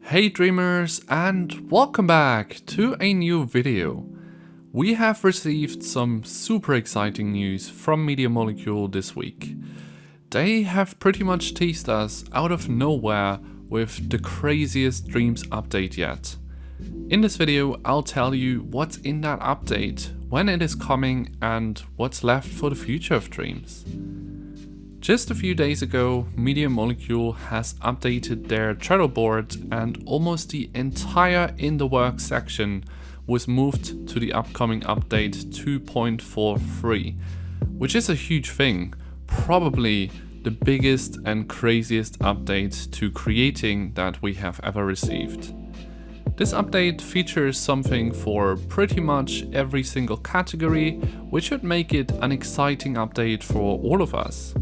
Hey dreamers, and welcome back to a new video. We have received some super exciting news from MediaMolecule this week. They have pretty much teased us out of nowhere with the craziest Dreams update yet. In this video, I'll tell you what's in that update, when it is coming, and what's left for the future of Dreams. Just a few days ago, MediaMolecule has updated their Trello board and almost the entire In the Works section was moved to the upcoming update 2.43, which is a huge thing, probably the biggest and craziest update to creating that we have ever received. This update features something for pretty much every single category, which should make it an exciting update for all of us.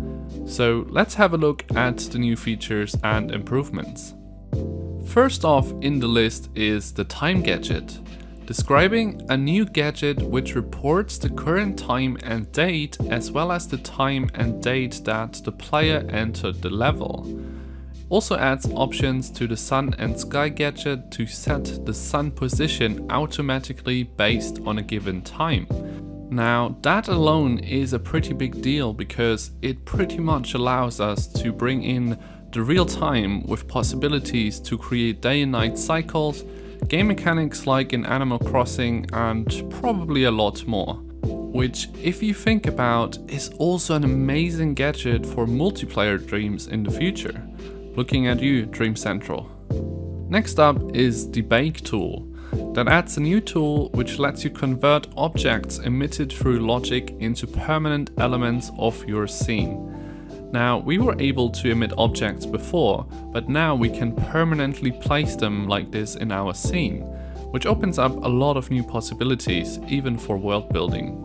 So let's have a look at the new features and improvements. First off in the list is the time gadget, describing a new gadget which reports the current time and date as well as the time and date that the player entered the level. Also adds options to the sun and sky gadget to set the sun position automatically based on a given time. Now that alone is a pretty big deal because it pretty much allows us to bring in the real time with possibilities to create day and night cycles, game mechanics like in Animal Crossing, and probably a lot more. Which, if you think about, is also an amazing gadget for multiplayer Dreams in the future. Looking at you, Dream Central. Next up is the Bake tool. That adds a new tool which lets you convert objects emitted through logic into permanent elements of your scene. Now, we were able to emit objects before, but now we can permanently place them like this in our scene, which opens up a lot of new possibilities, even for world building.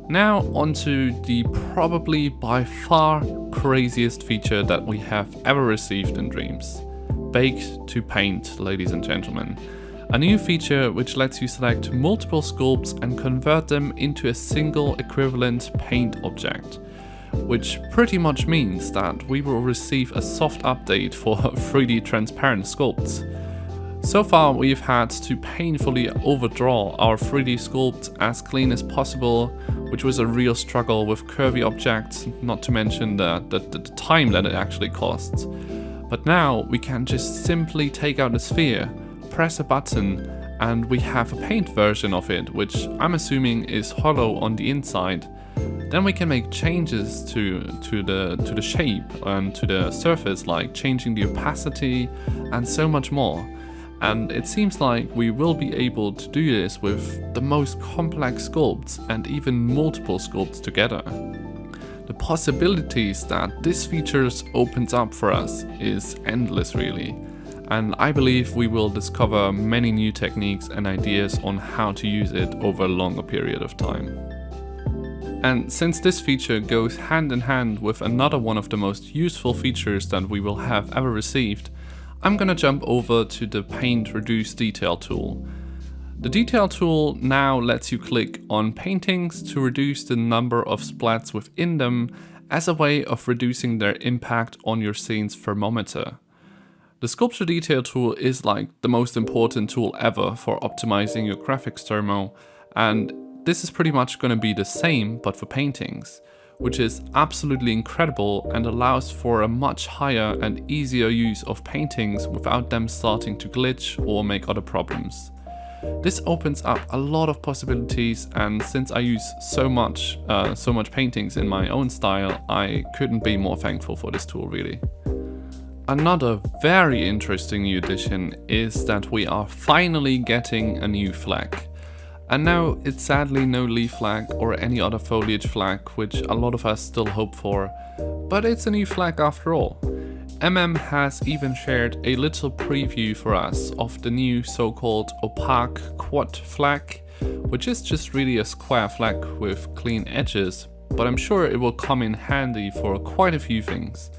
Now onto the probably by far craziest feature that we have ever received in Dreams. Bake to Paint, ladies and gentlemen. A new feature which lets you select multiple sculpts and convert them into a single equivalent paint object, which pretty much means that we will receive a soft update for 3D transparent sculpts. So far we've had to painfully overdraw our 3D sculpt as clean as possible, which was a real struggle with curvy objects, not to mention the time that it actually costs. But now we can just simply take out a sphere, press a button, and we have a paint version of it, which I'm assuming is hollow on the inside. Then we can make changes to the shape and to the surface, like changing the opacity and so much more. And it seems like we will be able to do this with the most complex sculpts and even multiple sculpts together. The possibilities that this feature opens up for us is endless really. And I believe we will discover many new techniques and ideas on how to use it over a longer period of time. And since this feature goes hand in hand with another one of the most useful features that we will have ever received, I'm gonna jump over to the Paint Reduce Detail tool. The Detail tool now lets you click on paintings to reduce the number of splats within them as a way of reducing their impact on your scene's thermometer. The Sculpture Detail tool is like the most important tool ever for optimizing your graphics thermo, and this is pretty much going to be the same but for paintings, which is absolutely incredible and allows for a much higher and easier use of paintings without them starting to glitch or make other problems. This opens up a lot of possibilities, and since I use so much paintings in my own style, I couldn't be more thankful for this tool really. Another very interesting new addition is that we are finally getting a new flag. And now it's sadly no leaf flag or any other foliage flag, which a lot of us still hope for, but it's a new flag after all. has even shared a little preview for us of the new so-called opaque quad flag, which is just really a square flag with clean edges, but I'm sure it will come in handy for quite a few things.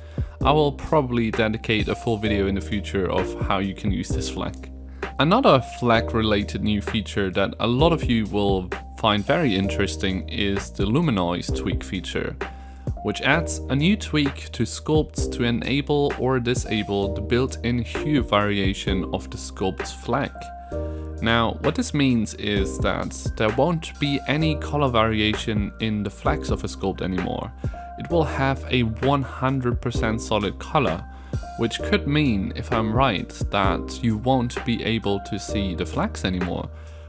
I will probably dedicate a full video in the future of how you can use this flag. Another flag related new feature that a lot of you will find very interesting is the Luminoise tweak feature. which adds a new tweak to sculpts to enable or disable the built-in hue variation of the sculpt's flag. Now, what this means is that there won't be any color variation in the flags of a sculpt anymore. It will have a 100% solid color, which could mean, if I'm right, that you won't be able to see the flags anymore,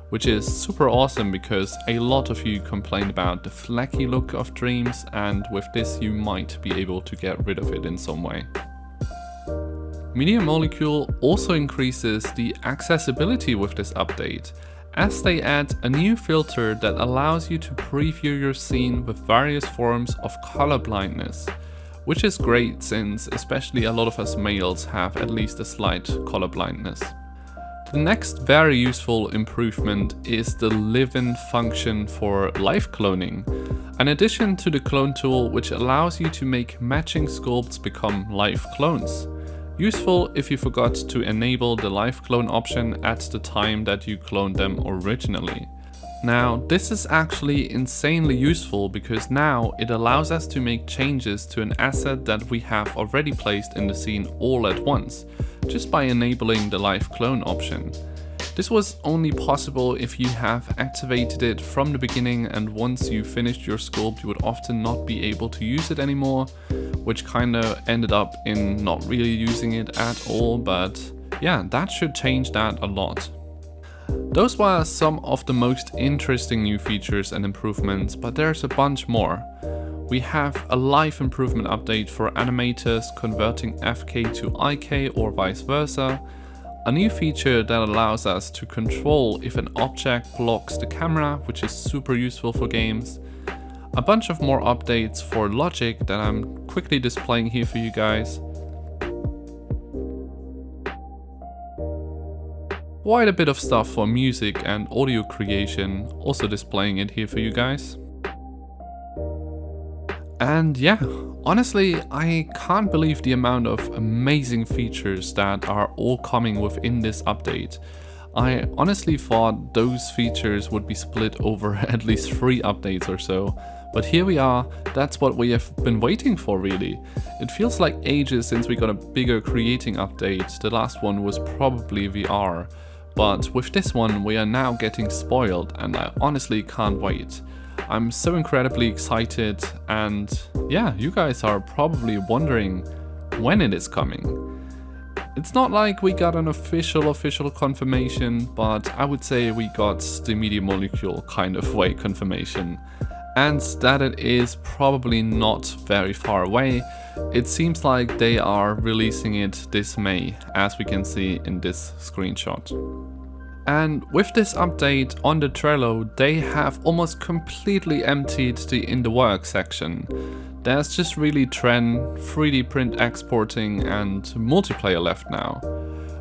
which is super awesome because a lot of you complained about the flaggy look of Dreams, and with this you might be able to get rid of it in some way. MediaMolecule also increases the accessibility with this update, as they add a new filter that allows you to preview your scene with various forms of color blindness, which is great since especially a lot of us males have at least a slight color blindness. The next very useful improvement is the live-in function for live cloning, an addition to the clone tool which allows you to make matching sculpts become live clones. Useful if you forgot to enable the live clone option at the time that you cloned them originally. Now, this is actually insanely useful because now it allows us to make changes to an asset that we have already placed in the scene all at once, just by enabling the live clone option. This was only possible if you have activated it from the beginning, and once you finished your sculpt you would often not be able to use it anymore, which kinda ended up in not really using it at all, but yeah, that should change that a lot. Those were some of the most interesting new features and improvements, but there's a bunch more. We have a live improvement update for animators converting FK to IK or vice versa, a new feature that allows us to control if an object blocks the camera, which is super useful for games, a bunch of more updates for logic that I'm quickly displaying here for you guys, quite a bit of stuff for music and audio creation, also displaying it here for you guys. And yeah, honestly, I can't believe the amount of amazing features that are all coming within this update. I honestly thought those features would be split over at least 3 updates or so, but here we are, that's what we have been waiting for really. It feels like ages since we got a bigger creating update. The last one was probably VR, but with this one we are now getting spoiled and I honestly can't wait. I'm so incredibly excited, and yeah, you guys are probably wondering when it is coming. It's not like we got an official confirmation, but I would say we got the MediaMolecule kind of way confirmation, and that it is probably not very far away. It seems like they are releasing it this May, as we can see in this screenshot. And with this update on the Trello, they have almost completely emptied the in the work section. There's just really trend, 3D print exporting and multiplayer left now.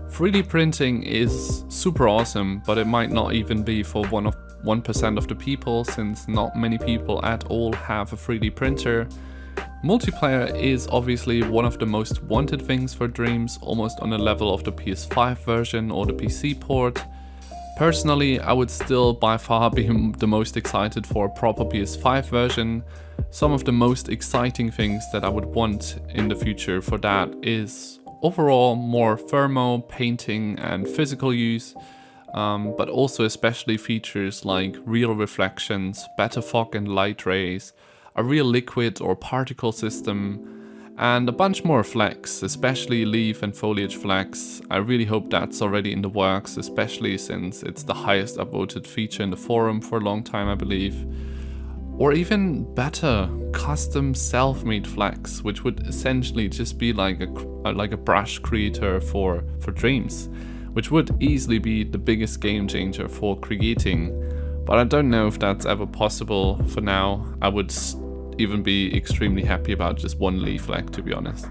3D printing is super awesome, but it might not even be for 1% of the people, since not many people at all have a 3D printer. Multiplayer is obviously one of the most wanted things for Dreams, almost on the level of the PS5 version or the PC port. Personally, I would still by far be the most excited for a proper PS5 version. Some of the most exciting things that I would want in the future for that is overall more thermo, painting and physical use, but also especially features like real reflections, better fog and light rays, a real liquid or particle system, and a bunch more flags, especially leaf and foliage flags. I really hope that's already in the works, especially since it's the highest upvoted feature in the forum for a long time, I believe. Or even better, custom self-made flags, which would essentially just be like a brush creator for Dreams, which would easily be the biggest game changer for creating. But I don't know if that's ever possible for now. I would even be extremely happy about just one leaf flag, to be honest.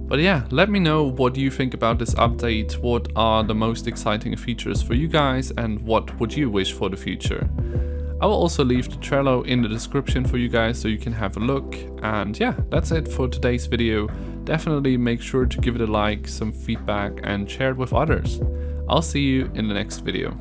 But yeah, let me know what you think about this update, what are the most exciting features for you guys, and what would you wish for the future. I will also leave the Trello in the description for you guys so you can have a look. And yeah, that's it for today's video. Definitely make sure to give it a like, some feedback, and share it with others. I'll see you in the next video.